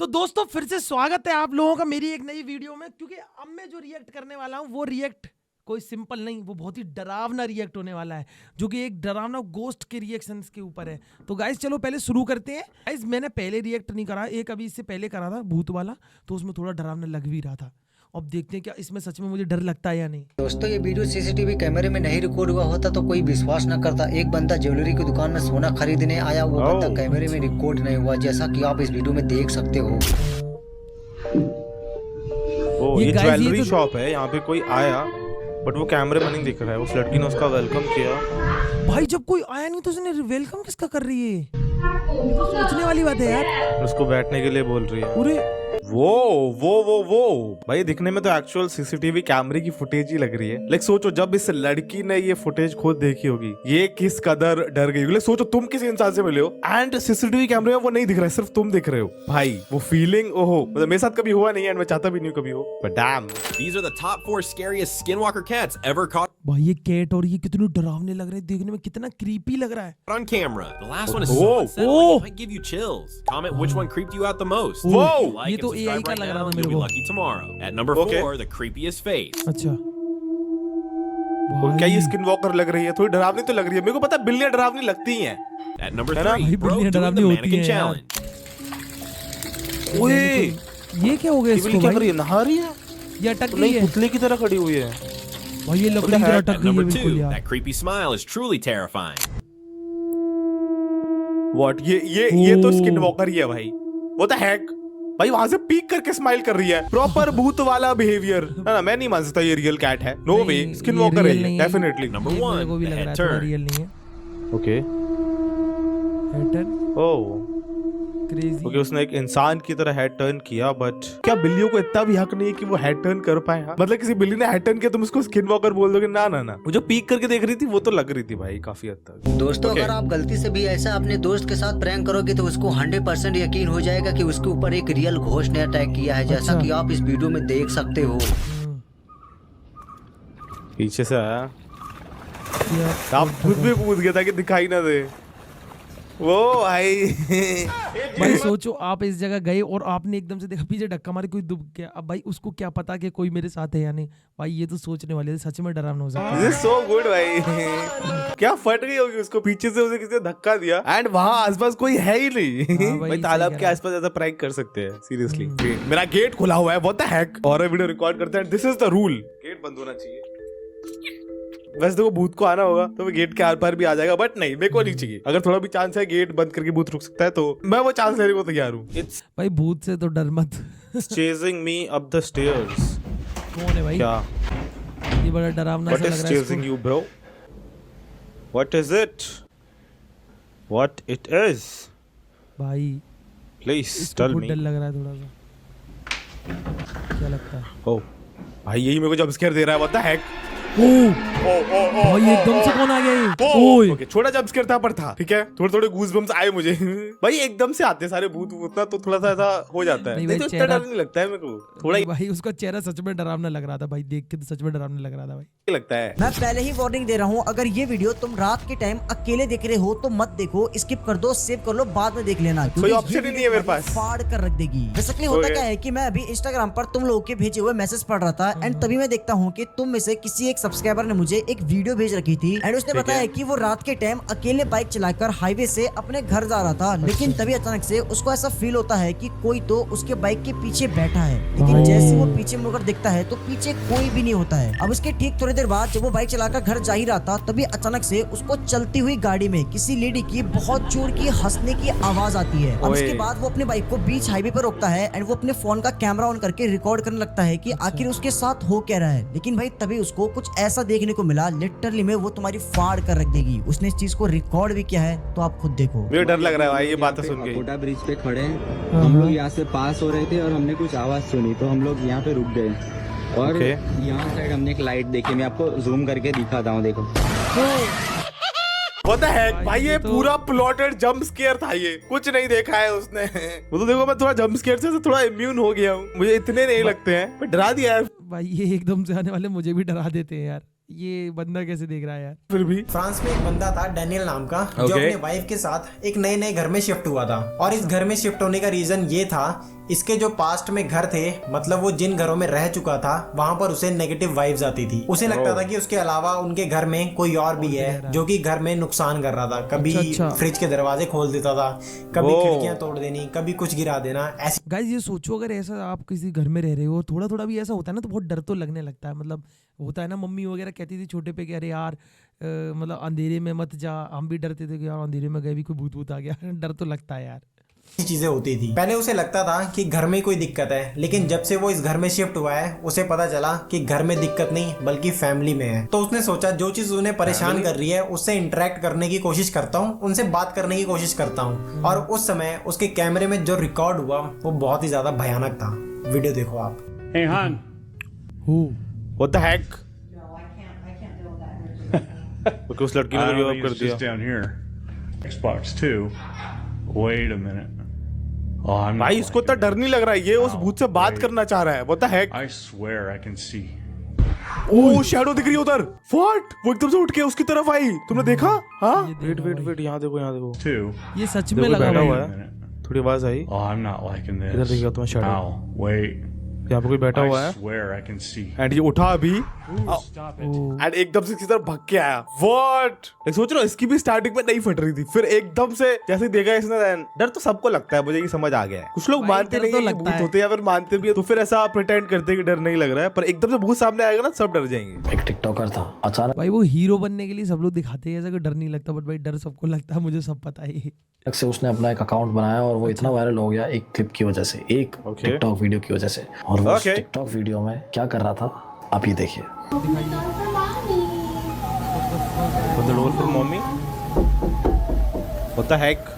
तो दोस्तों फिर से स्वागत है आप लोगों का मेरी एक नई वीडियो में। क्योंकि अब मैं जो रिएक्ट करने वाला हूँ वो रिएक्ट कोई सिंपल नहीं, वो बहुत ही डरावना रिएक्ट होने वाला है, जो कि एक डरावना गोस्ट के रिएक्शंस के ऊपर है। तो गाइस चलो पहले शुरू करते हैं। गाइस मैंने पहले रिएक्ट नहीं करा, एक अभी इससे पहले करा था भूत वाला, तो उसमें थोड़ा डरावना लग भी रहा था। अब देखते हैं क्या इसमें सच में मुझे डर लगता है या नहीं। दोस्तों ये वीडियो सीसीटीवी कैमरे में नहीं रिकॉर्ड हुआ होता तो कोई विश्वास न करता। एक बंदा ज्वेलरी की दुकान में सोना खरीदने आया, वो बंदा कैमरे में रिकॉर्ड नहीं हुआ, जैसा कि आप इस वीडियो में देख सकते हो। ये ज्वेलरी शॉप है, यहाँ पे कोई आया बट वो कैमरे में नहीं दिख रहा है। उस लड़की ने उसका वेलकम किया। भाई जब कोई आया नहीं तो उसने वेलकम किसका कर रही है? ये तो सोचने वाली बात है यार। उसको बैठने के लिए बोल रही है। अरे वो भाई दिखने में तो एक्चुअल सीसीटीवी कैमरे की फुटेज ही लग रही है। लाइक सोचो जब इस लड़की ने ये फुटेज खुद देखी होगी, ये किस कदर डर गई होगी। सोचो तुम किसी इंसान से मिले हो एंड सीसीटीवी कैमरे में वो नहीं दिख रहा है, सिर्फ तुम दिख रहे हो। भाई वो फीलिंग, ओहो, मतलब मेरे साथ कभी हुआ नहीं है एंड मैं चाहता भी नहीं कभी हो, but dam. These are the top 4 scariest skinwalker cats ever caught भाई ये कैट और ये कितने डरावने लग रहे हैं, देखने में कितना क्रीपी लग रहा है। on camera. The last one is so Whoa. unsettling, it might give you chills. Comment which one creeped you out the most. Whoa. If you like ये and तो subscribe AI का right लग रहा now, था you'll मेरे be को। lucky tomorrow. At number Okay. 4, the creepiest face. अच्छा क्या ये स्किन वॉकर लग रही है? थोड़ी डरावनी तो लग रही है। मेरे को पता है बिल्लियां डरावनी लगती हैं। At number है ना? 3, भाई bro बिल्लियां doing डरावनी the होती mannequin हैं यार। challenge. ओए, ये क्या हो गया ये इसको क्या कर रही भाई? है? नहा रही है? ये अटक गई नहीं, है पुतले की तरह खड़ी हुई है। भाई, ये लकड़ी की अटक At गई है number बिल्कुल 2, यार। that creepy smile is truly terrifying. What? ये तो स्किन वॉकर ही है भाई। वो तो हैक भाई, वहां से पीक करके स्माइल कर रही है। प्रॉपर भूत वाला बिहेवियर है ना। मैं नहीं मान सकता ये रियल कैट है। नो वे, स्किन वॉकर है ये डेफिनेटली। Number ये मेरे 1, को भी the लग रहा head है थोड़ा turn. रियल नहीं है। ओके हेड टर्न ओह क्रेजी। ओके, उसने एक इंसान की तरह हेड टर्न किया, बट क्या बिल्लियों को इतना भी हक नहीं है कि वो हेड टर्न कर पाए? हाँ? मतलब किसी बिल्ली ने हेड टर्न किया तुम उसको स्किन वॉकर बोल दोगे? ना ना ना, वो जो पीक करके देख रही थी वो तो लग रही थी भाई काफी हद तक। दोस्तों अगर आप गलती से भी ऐसा अपने दोस्त के साथ प्रैंक करोगे तो उसको 100% यकीन हो जाएगा कि उसके ऊपर एक रियल घोस्ट ने अटैक किया है, जैसा अच्छा। कि आप इस वीडियो में देख सकते हो। पीछे से आया, यार आप खुद भी कूद गया था कि दिखाई ना दे वो भाई। भाई सोचो आप इस जगह गए और आपने एकदम से देखा पीछे धक्का मारे, कोई दुब गया। अब भाई उसको क्या पता कि कोई मेरे साथ है या नहीं। भाई ये तो सोचने वाले थे, सच में डरावना हो सकता है। दिस इज सो गुड भाई। क्या फट गई होगी उसको, पीछे से उसे किसी ने धक्का दिया एंड वहां आसपास कोई है ही नहीं। हाँ भाई, भाई तालाब सही के कह रहा आसपास ऐसा प्रैंक कर सकते हैं सीरियसली। मेरा गेट खुला हुआ है, व्हाट द हेक। और वीडियो रिकॉर्ड करते हैं, this is the rule, gate बंद होना चाहिए। वैसे देखो भूत को आना होगा तो वो गेट के आर पार भी आ जाएगा, बट नहीं, मेरे को नहीं चाहिए। अगर थोड़ा भी चांस है गेट बंद करके भूत रुक सकता है तो मैं वो चांस लेने को तैयार हूँ। इट्स भाई भूत से तो डर मत। Chasing me up the stairs. कौन है भाई? क्या? ये बड़ा डरावना What सा is लग रहा है chasing इसको। you, bro? What is it? What it is? भाई Please इसको tell बहुत me. डर लग रहा है थोड़ा सा। क्या लगता है? Oh, भाई यही मेरे को जंप स्केयर दे रहा है। What the heck? भाई एकदम से कौन आ गया ये? ओए ओके, छोटा जंप स्केयर था पर था, ठीक है। थोड़े थोड़े गूज बम्स आए मुझे। भाई एकदम से आते सारे भूत उतना तो थोड़ा सा ऐसा हो जाता है। नहीं नहीं भाई, तो इतना चेहरा- डर नहीं लगता है मेरे को, थोड़ा ही भाई उसका चेहरा सच में डरावना लग रहा था भाई, देख के तो सच में डरावना लग रहा था भाई। लगता है। मैं पहले ही वार्निंग दे रहा हूँ, अगर ये वीडियो तुम रात के टाइम अकेले देख रहे हो तो मत देखो, स्किप कर दो, सेव कर लो, बाद में देख लेना। कोई ऑप्शन ही नहीं है मेरे पास। फाड़ कर रख देगी। बेसिकली होता क्या है कि मैं अभी इंस्टाग्राम पर तुम लोगों के भेजे हुए मैसेज पढ़ रहा था एंड तभी मैं देखता हूँ कि तुम में से किसी एक सब्सक्राइबर ने मुझे एक वीडियो भेज रखी थी एंड उसने बताया कि वो रात के टाइम अकेले बाइक चलाकर हाईवे से अपने घर जा रहा था, लेकिन तभी अचानक से उसको ऐसा फील होता है कि कोई तो उसके बाइक के पीछे बैठा है, लेकिन जैसे वो पीछे मुड़कर देखता है तो पीछे कोई भी नहीं होता है। अब उसके ठीक थोड़ी देर बाद जब वो बाइक चलाकर घर जा ही रहा था तभी अचानक से उसको चलती हुई गाड़ी में किसी लेडी की बहुत जोर की हंसने की आवाज आती है। अब उसके बाद वो अपने बाइक को बीच हाईवे पर रोकता है एंड वो अपने फोन का कैमरा ऑन करके रिकॉर्ड करने लगता है कि आखिर उसके साथ हो क्या रहा है। लेकिन भाई तभी उसको कुछ ऐसा देखने को मिला, लिटरली में वो तुम्हारी फाड़ कर रख देगी। उसने इस चीज को रिकॉर्ड भी किया है, तो आप खुद देखो। मुझे डर लग रहा है भाई ये बातें सुन के। कोटा ब्रिज पे खड़े हैं हम लोग, यहाँ से पास हो रहे थे और हमने कुछ आवाज सुनी तो हम लोग यहाँ पे रुक गए और यहाँ साइड हमने एक लाइट देखी। मैं आपको जूम करके दिखाता हूँ, देखो। What the heck? भाई ये पूरा प्लॉटेड जंप स्केयर था, ये कुछ नहीं देखा है उसने। वो तो देखो मैं थोड़ा जंप स्केयर से थोड़ा इम्यून हो गया हूँ, मुझे इतने नहीं लगते हैं, पर डरा दिया यार। भाई ये एकदम से आने वाले मुझे भी डरा देते हैं यार। ये बंदा कैसे देख रहा है यार? फिर भी फ्रांस में एक बंदा था डैनियल नाम का, जो अपने वाइफ के साथ एक नए घर में शिफ्ट हुआ था। और इस घर में शिफ्ट होने का रीजन ये था इसके जो पास्ट में घर थे, मतलब वो जिन घरों में रह चुका था, वहाँ पर उसे नेगेटिव वाइब्स आती थी। उसे लगता था कि उसके अलावा उनके घर में कोई और भी है जो कि घर में नुकसान कर रहा था। कभी फ्रिज के दरवाजे खोल देता था, कभी खिड़कियां तोड़ देनी, कभी कुछ गिरा देना। ऐसी गाइस ये सोचो, अगर ऐसा आप किसी घर में रह रहे हो, थोड़ा थोड़ा भी ऐसा होता है ना, तो बहुत डर तो लगने लगता है। मतलब होता है ना, मम्मी वगैरह कहती थी छोटे पे कि अरे यार मतलब अंधेरे में मत जा। हम भी डरते थे कि यार अंधेरे में गए भी कोई भूत आ गया। डर तो लगता है यार। चीजें होती थी। पहले उसे लगता था कि घर में कोई दिक्कत है, लेकिन जब से वो इस घर में शिफ्ट हुआ है, उसे पता चला कि घर में दिक्कत नहीं बल्कि फैमिली में है। तो उसने सोचा जो चीज उन्हें परेशान कर रही है उससे इंटरेक्ट करने की कोशिश करता हूँ, उनसे बात करने की कोशिश करता हूँ। और उस समय उसके कैमरे में जो रिकॉर्ड हुआ वो बहुत ही ज्यादा भयानक था। वीडियो देखो आप। Hey, hon. What the heck? क्योंकि उस लड़की ने गिव अप कर दिया। Just down here. Xbox 2. Wait a minute. Oh, I'm not भाई इसको इतना डर नहीं लग रहा है, ये उस भूत से बात करना चाह रहा है। What the heck? I swear I can see. Oh shadow दिख रही है उधर। What? वो एकदम से उठ के उसकी तरफ आई। तुमने देखा? हाँ? वेट यहाँ देखो, यहाँ देखो। 2. ये सच में देखो लगा बैठा हुआ हुआ है। है। थोड़ी आवाज आई। Oh, I'm not liking this. इधर देखिए तुम्हें शैडो। Ow, wait. यहाँ पे कोई बैठा हुआ I है swear I can see. And ये उठा अभी Stop it. एंड एकदम से किसी तरह भग के आया। व्हाट? सोच रहा हूँ इसकी भी स्टार्टिंग में नहीं फट रही थी, फिर एकदम से जैसे देखा इसने। डर तो सबको लगता है, मुझे ये समझ आ गया है। कुछ लोग भाई, मानते डर नहीं तो है कि लगता भूत है। होते हैं, या फिर मानते भी है तो फिर ऐसा प्रिटेंड करते हैं कि डर नहीं लग रहा है, पर एकदम से भूत सामने आएगा ना सब डर जाएंगे। एक टिकटॉकर था, अचानक भाई वो हीरो बनने के लिए सब लोग दिखाते हैं ऐसा कि डर नहीं लगता, बट भाई डर सबको लगता है, मुझे सब पता है। से उसने अपना एक अकाउंट बनाया और वो इतना वायरल हो गया एक क्लिप की वजह से, एक टिकटॉक वीडियो की वजह से। और वो टिकटॉक वीडियो में क्या कर रहा था आप ये देखिए। The door for mommy? What the heck?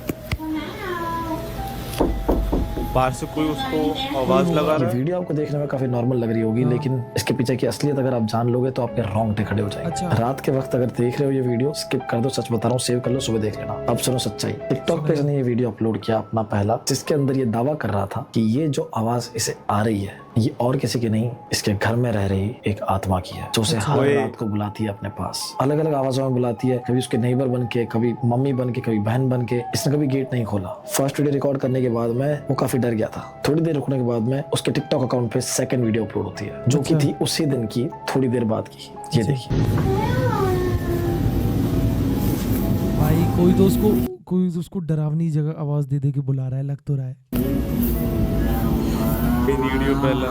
बाहर से कोई उसको आवाज लगा ये रहा है। वीडियो आपको देखने में काफी नॉर्मल लग रही होगी, लेकिन इसके पीछे की असलियत अगर आप जान लोगे तो आपके रोंगटे खड़े हो जाएंगे। अच्छा। रात के वक्त अगर देख रहे हो ये वीडियो, स्किप कर दो, सच बता रहा हूँ, सेव कर लो, सुबह देख लेना। अब सुनो सच्चाई। टिकटॉक पे इसने ये वीडियो अपलोड किया अपना पहला, जिसके अंदर ये दावा कर रहा था कि ये जो आवाज इसे आ रही है ये और किसी की नहीं, इसके घर में रह रही एक आत्मा की है, जो उसे हर रात को बुलाती है अपने पास। अलग अलग आवाजों में बुलाती है, कभी उसके नेबर बन के, कभी मम्मी बन के, कभी बहन बन के। इसने कभी गेट नहीं खोला। फर्स्ट वीडियो रिकॉर्ड करने के बाद में वो काफी डर गया था। थोड़ी देर रुकने के बाद में उसके टिकटॉक अकाउंट पे सेकंड वीडियो अपलोड होती है, जो कि थी उसी दिन की थोड़ी देर बाद की। ये देखिए भाई कोई तो उसको डरावनी जगह आवाज दे दे के बुला रहा है, लग तो रहा है। वीडियो पहला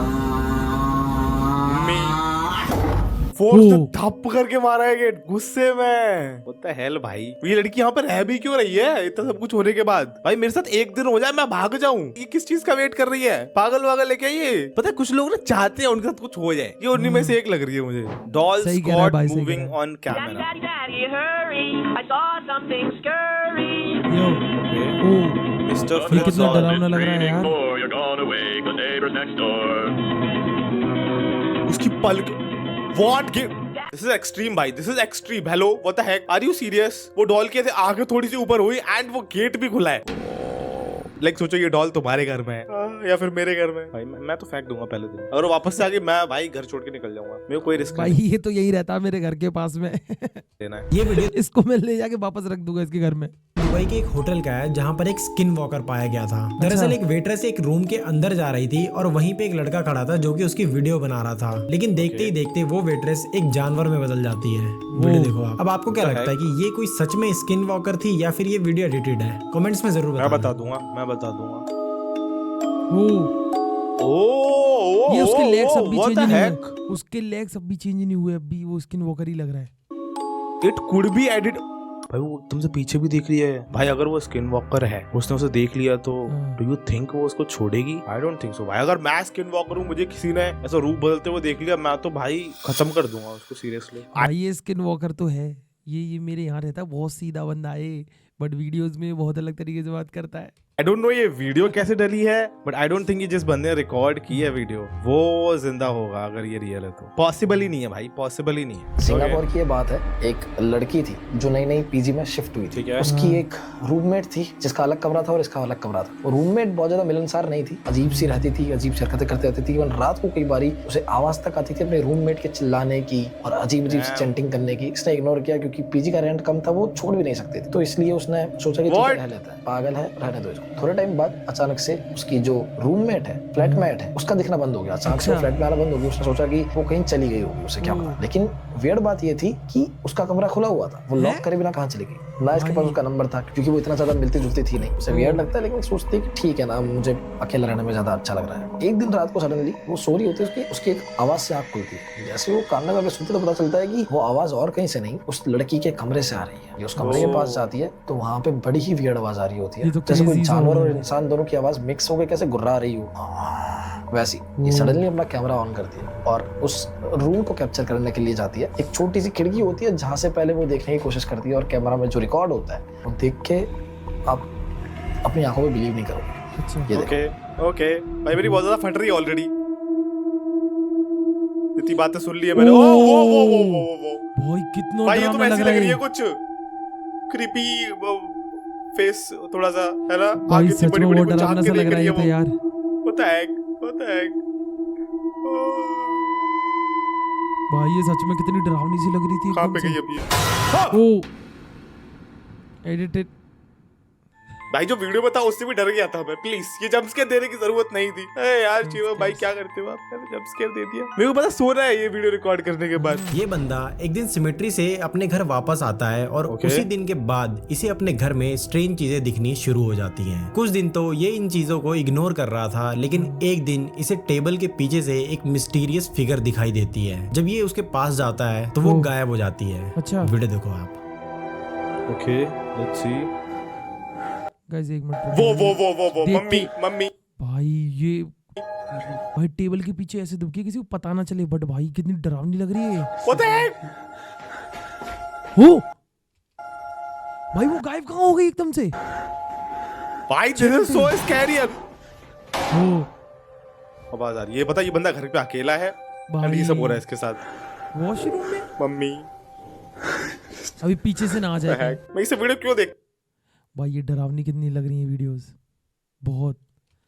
फोर्स से धप करके मारा है गेट गुस्से में। होता है हेल भाई, ये लड़की यहाँ पे रह भी क्यों रही है इतना सब कुछ होने के बाद? भाई मेरे साथ एक दिन हो जाए मैं भाग जाऊं, ये किस चीज का वेट कर रही है? पागल वागल लेके ये पता है कुछ लोग ना चाहते हैं उनके साथ कुछ हो जाए, ये उन्हीं में से एक लग रही है मुझे। डॉल सही कह रहा है स्क्वाड भाई, सही मूविंग कह रहा on camera. Daddy, Daddy, hurry! I saw something scurry. Yo oh mister ये फ्लिप्स कितना डरावना लग रहा है यार। For you're gone away, the neighbors next door. उसकी पलक what give this is extreme भाई, this is extreme. Hello what the heck, are you serious? वो डॉल की ऐसे आंखें थोड़ी सी ऊपर हुई एंड वो गेट भी खुला है। लाइक सोचो ये डॉल तुम्हारे घर में है या फिर मेरे घर में। भाई मैं तो फेंक दूंगा पहले दिन, और वापस से आके मैं भाई घर छोड़ के निकल जाऊंगा, मेरे को कोई रिस्क भाई ये तो यही रहता है मेरे घर के पास में। लेना है। ये वीडियो इसको मैं ले जाके वापस रख दूंगा इसके घर में। दुबई के एक होटल का है जहाँ पर एक स्किन वॉकर पाया गया था। दरअसल एक वेट्रेस एक रूम के अंदर जा रही थी और वहीं पे एक लड़का खड़ा था जो कि उसकी वीडियो बना रहा था, लेकिन देखते ही देखते वो वेट्रेस एक जानवर में बदल जाती है। वीडियो देखो आप। अब आपको क्या लगता है कि ये कोई सच में स्किन वॉकर थी या फिर ये वीडियो एडिटेड है? कमेंट्स में जरूर मैं बताना। मैं बता दूंगा। ओ ये उसके लेग्स अब भी what चेंज the नहीं heck? हुए, उसके लेग्स अब भी चेंज नहीं हुए, अभी वो स्किन वॉकर ही लग रहा है। It could be edit. भाई वो तुमसे पीछे भी देख लिया है भाई, अगर वो स्किन वॉकर है उसने उसे देख लिया तो डू यू थिंक वो उसको छोड़ेगी? आई डोंट थिंक सो भाई। अगर मैं स्किन वॉकर हूँ, मुझे किसी ने ऐसा रूप बदलते हुए देख लिया, मैं तो भाई खत्म कर दूंगा उसको सीरियसली। भाई ये स्किन वॉकर तो है, ये मेरे यहाँ रहता है, बहुत सीधा बंदा है, बट वीडियोस में बहुत अलग तरीके से बात करता है। आई डोंट नो ये वीडियो कैसे डली है, बट आई डोंट थिंक ये जिस बंदे ने रिकॉर्ड की है वीडियो वो जिंदा होगा अगर ये रियल है तो। पॉसिबल ही नहीं है भाई, पॉसिबल ही नहीं है। सिंगापुर की ये बात है, एक लड़की थी जो नई नई पीजी में शिफ्ट हुई थी। ठीक है। उसकी एक रूममेट थी जिसका अलग कमरा था और इसका अलग कमरा था। वो रूममेट बहुत ज्यादा मिलनसार नहीं थी, अजीब सी रहती थी, अजीब सी हरकतें करते रहती थी। रात को कई बारी उसे आवाज तक आती थी अपने रूममेट के चिल्लाने की और अजीब अजीब सी चैंटिंग करने की। इसने इग्नोर किया क्योंकि पीजी का रेंट कम था, वो छोड़ भी नहीं सकती थी, तो इसलिए उसने सोचा कि ठीक है रह लेता है, पागल है रहने दो इसको। थोड़े टाइम बाद अचानक से उसकी जो रूममेट है, फ्लैटमेट है, उसका दिखना बंद हो गया। अचानक से वो फ्लैट में आना बंद हो गया। उसने सोचा कि वो कहीं चली गई होगी, उसे क्या पता। लेकिन वियर्ड बात ये थी कि उसका कमरा खुला हुआ था, वो लॉक करे बिना कहाँ चली गई। ना इसके पास उसका नंबर था, क्योंकि वो इतना ज्यादा मिलती जुलती थी नहीं। उसे वियर्ड लगता है, लेकिन सोचती कि ठीक है ना, मुझे अकेला रहने में ज्यादा अच्छा लग रहा है। एक दिन रात को सडनली वो सो रही होती है, उसकी एक आवाज से आँख खुलती है। जैसे वो कान लगा के सुनती तो पता चलता है कि वो आवाज और कहीं से नहीं, उस लड़की के कमरे से आ रही है। ये उस कमरे के पास जाती है तो वहाँ पे बड़ी ही वियर्ड आवाज आ रही होती है, जैसे कोई जानवर और इंसान दोनों की आवाज मिक्स होकर कैसे गुर्रा रही हो, वैसी। ये सडनली अपना कैमरा ऑन करती है और उस रूम को कैप्चर करने के लिए जाती है। एक छोटी सी खिड़की होती है जहां से पहले वो देखने की कोशिश करती है, और कैमरा में जो रिकॉर्ड होता है वो देख के आप अपनी आंखों में बिलीव नहीं करोगे। ये देखो। ओके भाई, मेरी बहुत ज्यादा फट रही है ऑलरेडी। इतनी बातें सुन ली है मैंने। ओ वो भाई कितना भाई, ये तो डरावना ऐसी लग रही है है। कुछ क्रीपी फेस, थोड़ा सा है ना। भाई आगे से सच में वो बड़ी-बड़ी कुछ डरावना आंखें सा लग देख रहा रही है है ये तो यार। What the heck? भाई ये सच में कितनी डरावनी सी लग रही थी कहाँ एकदम पे से। गई अभी? ओ एडिटेड। भाई जो वीडियो में था उससे भी डर गया था मैं। प्लीज ये जंप स्केयर देने की जरूरत नहीं थी। ए यार चिवा भाई, क्या करते हो आप? मैंने जंप स्केयर दे दिया। मेरे को पता सो रहा है ये वीडियो रिकॉर्ड करने के बाद। ये बंदा एक दिन सिमेट्री से अपने घर वापस आता है और उसी दिन के बाद इसे अपने घर में स्ट्रेंज चीजें दिखनी शुरू हो जाती हैं। कुछ दिन तो ये इन चीजों को इग्नोर कर रहा था, लेकिन एक दिन इसे टेबल के पीछे से एक मिस्टीरियस फिगर दिखाई देती है। जब ये उसके पास जाता है तो वो गायब हो जाती है। अच्छा। वीडियो देखो आप। Okay let's see. गाइस एक मिनट। वो मम्मी भाई टेबल के पीछे ऐसे दुबकी किसी को पता ना चले, बट भाई कितनी डरावनी लग रही है। What the heck? हो भाई वो गायब कहाँ हो गई एकदम से? भाई दिस इज सो स्कैरी। हो आवाज आ रही है। बता ये बंदा घर पे अकेला है, भाई ये सब हो रहा है इसके साथ। वॉशरूम में मम्मी अभी पीछे से ना आ जाए। मैं इसे वीडियो क्यों देख भाई ये डरावनी कितनी लग रही है वीडियोस, बहुत।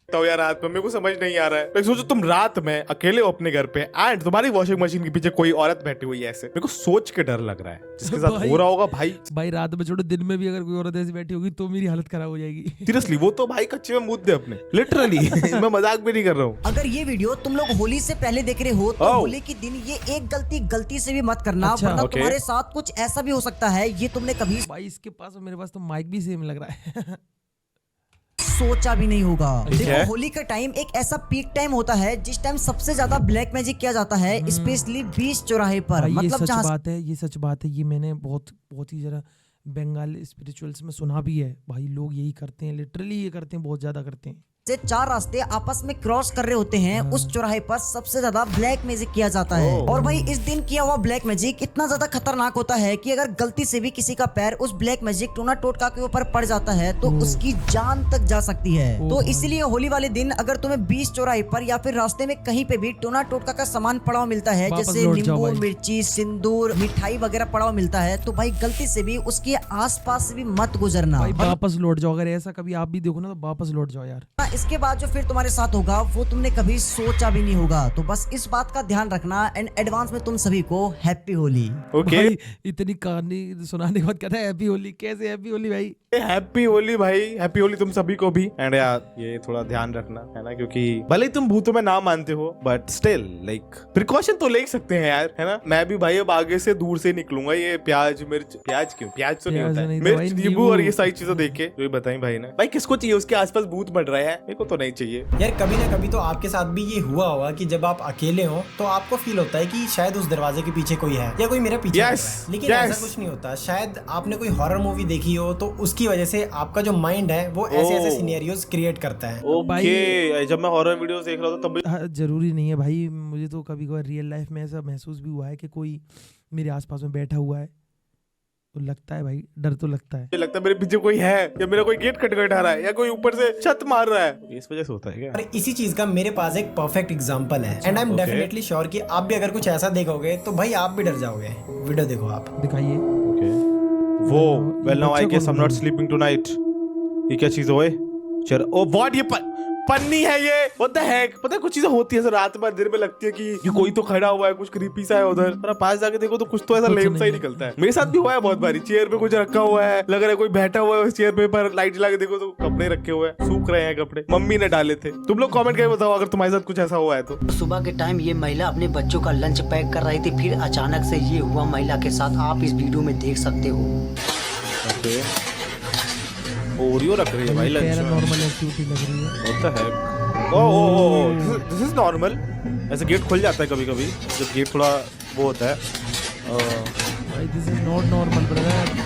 तो यार रात में मेरे को समझ नहीं आ रहा है। मैं सोचो तुम रात में अकेले हो अपने घर पे एंड तुम्हारी वॉशिंग मशीन के पीछे कोई औरत बैठी हुई है। ऐसे मेरे को सोच के डर लग रहा है जिसके साथ हो रहा होगा। भाई रात में छोड़ो, दिन में भी अगर कोई औरत ऐसी बैठी होगी तो मेरी हालत खराब हो जाएगी। सीरियसली वो तो भाई कच्चे में मुद्दे दे अपने, लिटरली। मैं मजाक भी नहीं कर रहा हूँ। अगर ये वीडियो तुम लोग होली से पहले देख रहे हो तो होली के दिन ये एक गलती से भी मत करना, वरना तुम्हारे साथ कुछ ऐसा भी हो सकता है ये तुमने कभी भाई इसके पास और मेरे पास तो माइक भी सेम लग रहा है। सोचा भी नहीं होगा। देखो होली का टाइम एक ऐसा पीक टाइम होता है जिस टाइम सबसे ज्यादा ब्लैक मैजिक किया जाता है, स्पेशली बीच चौराहे पर। मतलब सच बात है, ये सच बात है। ये मैंने बहुत ही जरा बंगाल स्पिरिचुअल्स में सुना भी है। भाई लोग यही करते हैं, लिटरली ये करते हैं, बहुत ज्यादा करते हैं। से 4 रास्ते आपस में क्रॉस कर रहे होते हैं, उस चौराहे पर सबसे ज्यादा ब्लैक मैजिक किया जाता है। और भाई इस दिन किया हुआ ब्लैक मैजिक इतना ज्यादा खतरनाक होता है कि अगर गलती से भी किसी का पैर उस ब्लैक मैजिक टोना टोटका के ऊपर पड़ जाता है तो उसकी जान तक जा सकती है। तो इसलिए होली वाले दिन अगर तुम्हें बीच चौराहे पर या फिर रास्ते में कहीं पे भी टोना टोटका का सामान पड़ा हुआ मिलता है, जैसे नींबू, मिर्ची, सिंदूर, मिठाई वगैरह पड़ा हुआ मिलता है, तो भाई गलती से भी उसके आसपास से भी मत गुजरना। वापस लौट जाओ। अगर ऐसा कभी आप भी देखो ना तो वापस लौट जाओ यार। इसके बाद जो फिर तुम्हारे साथ होगा वो तुमने कभी सोचा भी नहीं होगा। तो बस इस बात का ध्यान रखना। एंड एडवांस में तुम सभी को हैप्पी होली। ओके इतनी कहानी सुनाने के बाद कहता है हैप्पी होली। कैसे हैप्पी होली भाई? हैप्पी होली भाई, हैप्पी होली तुम सभी को भी। एंड यार ये थोड़ा ध्यान रखना है ना, क्योंकि भले ही तुम भूतों में ना मानते हो बट स्टिल लाइक प्रिकॉशन तो ले सकते हैं यार, है ना। मैं भी भाई अब आगे से दूर से निकलूंगा। ये प्याज मिर्च, प्याज क्यों, प्याज तो नहीं होता है, मिर्च, नींबू और ये सारी चीजें देख के जो बताई भाई ने। भाई किसको चाहिए उसके आसपास भूत बढ़ रहे हैं? मेरे को तो नहीं चाहिए यार। कभी ना कभी तो आपके साथ भी ये हुआ होगा कि जब आप अकेले हो तो आपको फील होता है कि शायद उस दरवाजे के पीछे कोई है या कोई मेरे पीछे कर रहा है। लेकिन ऐसा कुछ नहीं होता। शायद आपने कोई हॉरर मूवी देखी हो तो उसकी वजह से आपका जो माइंड है वो ऐसे सिनेरियोज क्रिएट करता है। ओके, जब मैं हॉरर वीडियोस देख रहा था तब जरूरी नहीं है भाई। मुझे तो कभी कभी रियल लाइफ में ऐसा महसूस भी हुआ है कि कोई मेरे आसपास में बैठा हुआ है, तो लगता है भाई, डर तो लगता है। लगता है मेरे पीछे कोई है या मेरा कोई गेट खटखटा रहा है या कोई ऊपर से छत मार रहा है। इस वजह से होता है क्या? और इसी चीज का मेरे पास एक परफेक्ट एग्जांपल है। And I am definitely sure कि आप भी अगर कुछ ऐसा देखोगे तो भाई आप भी डर जाओगे। वीडियो देखो आप। दिखाइए। वो well now I guess I am not sleeping tonight. ये क्या चीज है? चल ओ व्हाट, ये पन्नी है ये, व्हाट द हेक। पता है कुछ चीजें होती है रात में देर में लगती है कि कोई तो खड़ा हुआ है, कुछ क्रीपी सा है उधर, पर आप पास जाके देखो तो कुछ तो ऐसा लेम सा ही निकलता है। मेरे साथ भी हुआ है बहुत बारी, चेयर पे कुछ रखा हुआ है, लग रहा है कोई बैठा हुआ है उस चेयर पे, पर लाइट जला के देखो तो कपड़े रखे हुए हैं, सूख रहे हैं कपड़े, मम्मी ने डाले थे। तुम लोग कमेंट करके बताओ अगर तुम्हारे साथ कुछ ऐसा हुआ है तो। सुबह के टाइम ये महिला अपने बच्चों का लंच पैक कर रही थी, फिर अचानक से ये हुआ महिला के साथ, आप इस वीडियो में देख सकते हो। ओके, ओरियो रख रही है भाई लंच में, नॉर्मल एक्टिविटी लग रही है। होता है। Oh this is normal. ऐसे गेट खुल जाता है कभी कभी जब गेट थोड़ा वो होता है। भाई this is not normal brother,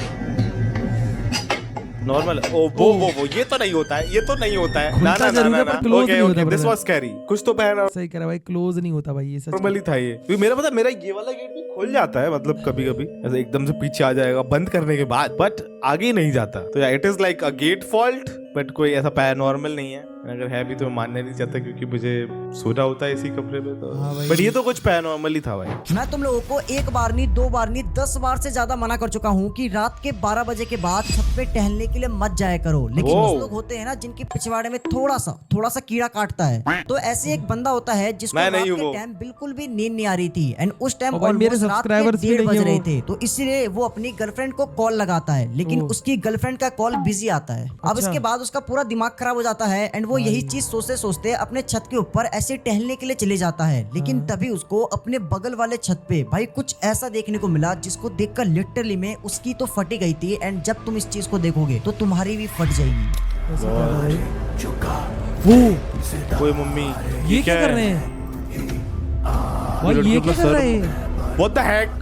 normal. ओ वो ये तो नहीं होता है, ये तो नहीं होता है। ना ना ना ना ना, okay okay, this was scary. कुछ तो पहना सही कह रहा भाई, क्लोज नहीं होता भाई ये, सच नॉर्मली था ये। क्योंकि मेरा पता मेरा ये वाला गेट भी खुल जाता है, मतलब कभी कभी ऐसे एकदम से पीछे आ जाएगा बंद करने के बाद, बट आगे नहीं जाता। तो it is like a gate fault, but कोई ऐसा पैरानॉर्मल नहीं है। अगर है भी तो मैं मानने नहीं चाहता क्योंकि मुझे सोना होता है इसी कमरे में तो। बट ये तो कुछ पैरानॉर्मल ही था भाई। मैं तुम लोगों को एक बार नहीं, 2 बार नहीं, 10 बार से ज्यादा मना कर चुका हूँ कि रात के 12 बजे के बाद छत पे टहलने के लिए मत जाया करो, लेकिन कुछ लोग होते हैं ना जिनकी पिछवाड़े में थोड़ा सा कीड़ा काटता है। तो ऐसे एक बंदा होता है जिसको रात के टाइम बिल्कुल भी नींद नहीं आ रही थी, एंड उस टाइम ऑलमोस्ट रात के 1:30 बज रहे थे, तो इसीलिए वो अपनी गर्लफ्रेंड को कॉल लगाता है, लेकिन उसकी गर्लफ्रेंड का कॉल बिजी आता है। अब इसके बाद उसका पूरा दिमाग खराब हो जाता है, एंड वो यही चीज सोचते सोचते अपने छत के ऊपर ऐसे टहलने के लिए चले जाता है। लेकिन तभी उसको अपने बगल वाले छत पे भाई कुछ ऐसा देखने को मिला जिसको देखकर लिटरली में उसकी तो फटी गई थी, एंड जब तुम इस चीज को देखोगे तो तुम्हारी भी फट जाएगी। कोई मम्मी ये क्या कर रहे हैं भाई, ये क्या कर रहे हैं? व्हाट द हेक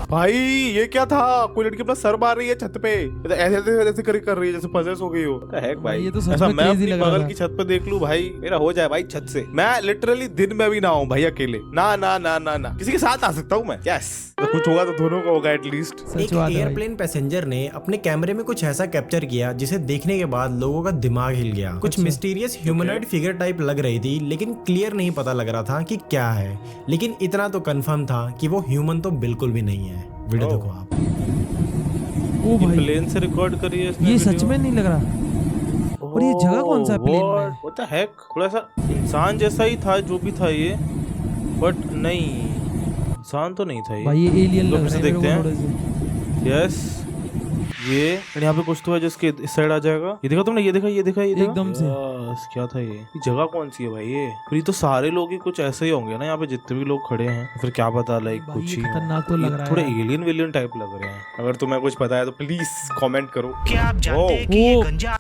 भाई, ये क्या था? कोई लड़की अपना सर मार रही है छत पे, ऐसे ऐसे ऐसे कर रही है जैसे पजेस हो गई हो। हेक भाई, ये तो ऐसा मैं अपनी लग रहा बगल था। की छत पे देख लूं भाई, मेरा हो जाए भाई छत से। मैं लिटरली दिन में भी ना हूँ भाई अकेले, ना ना ना ना ना, किसी के साथ आ सकता हूँ मैं। यस, तो कुछ होगा तो दोनों का होगा एटलीस्ट। एक एयरप्लेन पैसेंजर ने अपने कैमरे में कुछ ऐसा कैप्चर किया जिसे देखने के बाद लोगों का दिमाग हिल गया। कुछ मिस्टीरियस ह्यूमनॉइड फिगर टाइप लग रही थी, लेकिन क्लियर नहीं पता लग रहा था कि क्या है। लेकिन इतना तो कंफर्म था कि वो ह्यूमन तो बिल्कुल भी नहीं है। वीडियो देखो आप। ओ भाई, प्लेन से रिकॉर्ड करी है इसने ये वीडियो। सच में नहीं लग रहा। और ये जगह कौन सा है प्लेन में? व्हाट द हेक, थोड़ा सा इंसान जैसा ही था जो भी था ये, बट नहीं, इंसान तो नहीं था ये भाई, ये एलियन लग रहा है देखते मेरे को हैं। थोड़े से। यस, ये यहाँ पे कुछ तो है जिसके इस साइड आ जाएगा। ये देखा तुमने, ये देखा एकदम से। यस, क्या था ये जगह कौन सी है भाई? ये फिर तो सारे लोग ही कुछ ऐसे ही होंगे ना यहाँ पे, जितने भी लोग खड़े हैं। फिर क्या पता, लाइक भाई, कुछ ये ही खतरनाक तो लग रहा है थोड़े यार। एलियन वेलियन टाइप लग रहे हैं। अगर तुम्हें कुछ पता है तो प्लीज कमेंट करो। क्या आप जानते हैं कि ये गंजा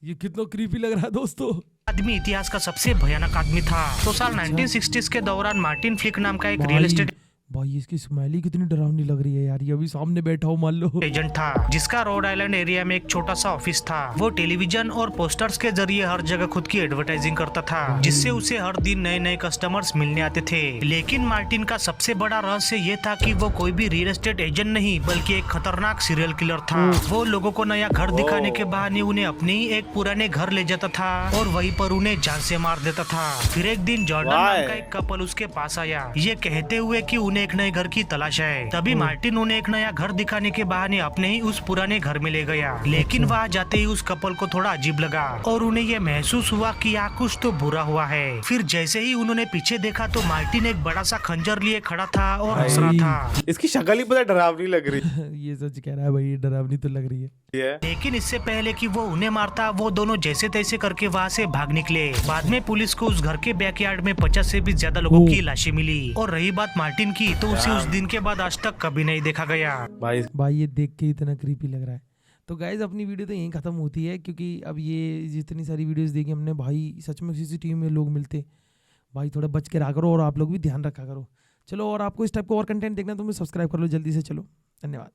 ये कितना क्रीपी लग रहा है दोस्तों। आदमी इतिहास का सबसे भयानक आदमी था। तो साल 1960s के दौरान मार्टिन फ्लिक नाम का एक रियल एस्टेट भाई इसकी स्माइली कितनी डरावनी लग रही है यार, ये अभी सामने बैठा हो मान लो। एजेंट था जिसका रोड आइलैंड एरिया में एक छोटा सा ऑफिस था। वो टेलीविजन और पोस्टर्स के जरिए हर जगह खुद की एडवर्टाइजिंग करता था, जिससे उसे हर दिन नए नए कस्टमर्स मिलने आते थे। लेकिन मार्टिन का सबसे बड़ा रहस्य ये था कि वो कोई भी रियल एस्टेट एजेंट नहीं बल्कि एक खतरनाक सीरियल किलर था। वो लोगों को नया घर दिखाने के बहाने उन्हें अपने ही एक पुराने घर ले जाता था और वहीं पर उन्हें जान से मार देता था। फिर एक दिन जॉर्डन नाम का एक कपल उसके पास आया, ये कहते हुए कि उन्हें एक नए घर की तलाश है। तभी मार्टिन उन्हें एक नया घर दिखाने के बहाने अपने ही उस पुराने घर में ले गया। लेकिन वहाँ जाते ही उस कपल को थोड़ा अजीब लगा और उन्हें ये महसूस हुआ कि यहाँ कुछ तो बुरा हुआ है। फिर जैसे ही उन्होंने पीछे देखा तो मार्टिन एक बड़ा सा खंजर लिए खड़ा था और हंस रहा था। इसकी शक्ल ही पता डरावनी लग रही ये सच कह रहा है भाई, ये डरावनी तो लग रही है। लेकिन इससे पहले कि वो उन्हें मारता, वो दोनों जैसे तैसे करके वहाँ से भाग निकले। बाद में पुलिस को उस घर के बैकयार्ड में 50 से भी ज्यादा लोगों की लाशें मिली। और रही बात मार्टिन की, तो उसे उस दिन के बाद आज तक कभी नहीं देखा गया। भाई ये देख के इतना क्रीपी लग रहा है। तो गाइज अपनी वीडियो तो यहीं खत्म होती है, क्योंकि अब ये जितनी सारी वीडियोस देखी हमने भाई, सच में सीसीटीवी में लोग मिलते भाई, थोड़ा बच के रहा करो और आप लोग भी ध्यान रखा करो। चलो, और आपको इस टाइप का और कंटेंट देखना तो मुझे सब्सक्राइब कर लो जल्दी से। चलो, धन्यवाद।